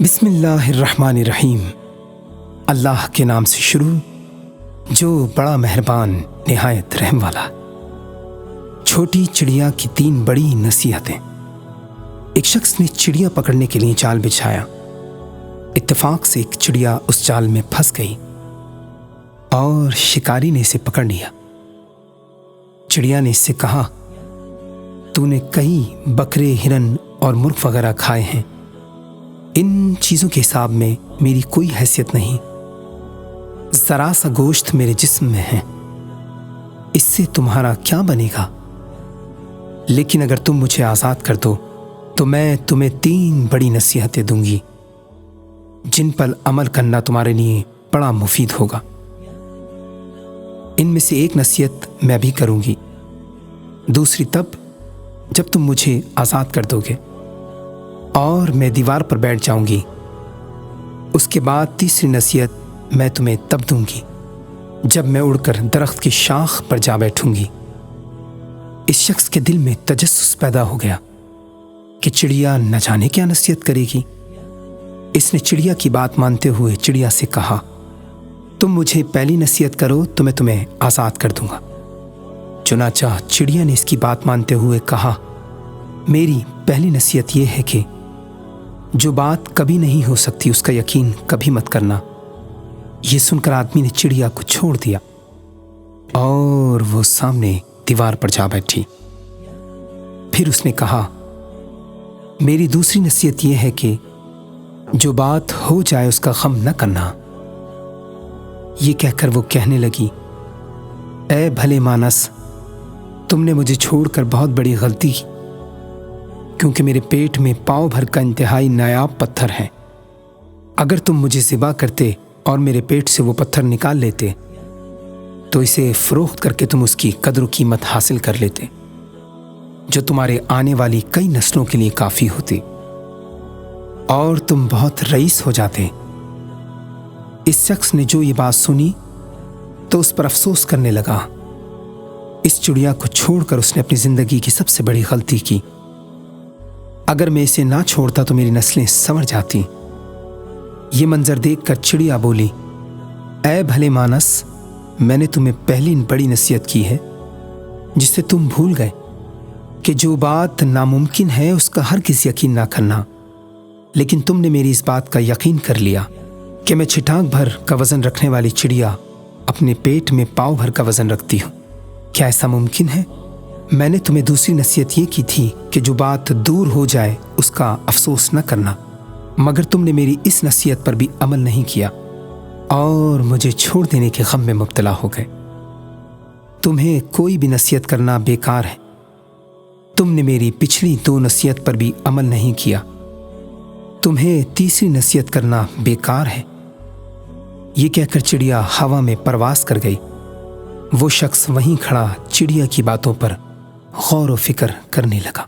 बिस्मिल्लाहिर्रहमानिर्रहीम। अल्लाह के नाम से शुरू जो बड़ा मेहरबान निहायत रहम वाला। छोटी चिड़िया की 3 बड़ी नसीहतें। एक शख्स ने चिड़िया पकड़ने के लिए जाल बिछाया। इत्तेफाक से एक चिड़िया उस जाल में फंस गई और शिकारी ने इसे पकड़ लिया। चिड़िया ने इससे कहा, तूने कई बकरे, हिरन और मुर्ग वगैरह खाए हैं, इन चीज़ों के हिसाब में मेरी कोई हैसियत नहीं। ज़रा सा गोश्त मेरे जिस्म में है, इससे तुम्हारा क्या बनेगा? लेकिन अगर तुम मुझे आज़ाद कर दो तो मैं तुम्हें 3 बड़ी नसीहतें दूंगी जिन पर अमल करना तुम्हारे लिए बड़ा मुफीद होगा। इनमें से एक नसीहत मैं भी करूंगी, दूसरी तब जब तुम मुझे आज़ाद कर दोगे और मैं दीवार पर बैठ जाऊंगी। उसके बाद तीसरी नसीहत मैं तुम्हें तब दूंगी जब मैं उड़कर दरख्त की शाख पर जा बैठूंगी। इस शख्स के दिल में तजस्सुस पैदा हो गया कि चिड़िया न जाने क्या नसीहत करेगी। इसने चिड़िया की बात मानते हुए चिड़िया से कहा, तुम मुझे पहली नसीहत करो तो मैं तुम्हें आज़ाद कर दूंगा। चुनाचा चिड़िया ने इसकी बात मानते हुए कहा, मेरी पहली नसीहत यह है कि जो बात कभी नहीं हो सकती उसका यकीन कभी मत करना। यह सुनकर आदमी ने चिड़िया को छोड़ दिया और वो सामने दीवार पर जा बैठी। फिर उसने कहा, मेरी दूसरी नसीहत यह है कि जो बात हो जाए उसका गम न करना। ये कहकर वो कहने लगी, ऐ भले मानस, तुमने मुझे छोड़कर बहुत बड़ी गलती की, क्योंकि मेरे पेट में पाव भर का इंतहाई नायाब पत्थर है। अगर तुम मुझे ज़िबा करते और मेरे पेट से वो पत्थर निकाल लेते तो इसे फ़रोख्त करके तुम उसकी कद्र कीमत हासिल कर लेते, जो तुम्हारे आने वाली कई नस्लों के लिए काफ़ी होती और तुम बहुत रईस हो जाते। इस शख्स ने जो ये बात सुनी तो उस पर अफसोस करने लगा। इस चिड़िया को छोड़कर उसने अपनी ज़िंदगी की सबसे बड़ी गलती की। अगर मैं इसे ना छोड़ता तो मेरी नस्लें संवर जाती। ये मंजर देखकर चिड़िया बोली, ऐ भले मानस, मैंने तुम्हें पहली बड़ी नसीहत की है जिससे तुम भूल गए कि जो बात नामुमकिन है उसका हरगिज़ यकीन ना करना। लेकिन तुमने मेरी इस बात का यकीन कर लिया कि मैं छिटांग भर का वज़न रखने वाली चिड़िया अपने पेट में पाव भर का वज़न रखती हूँ। क्या ऐसा मुमकिन है? मैंने तुम्हें दूसरी नसीहत ये की थी कि जो बात दूर हो जाए उसका अफसोस न करना, मगर तुमने मेरी इस नसीहत पर भी अमल नहीं किया और मुझे छोड़ देने के गम में मुब्तला हो गए। तुम्हें कोई भी नसीहत करना बेकार है। तुमने मेरी पिछली 2 नसीहत पर भी अमल नहीं किया। तुम्हें तीसरी नसीहत करना बेकार है। ये कहकर चिड़िया हवा में परवास कर गई। वो शख्स वहीं खड़ा चिड़िया की बातों पर गौर व फिक्र करने लगा।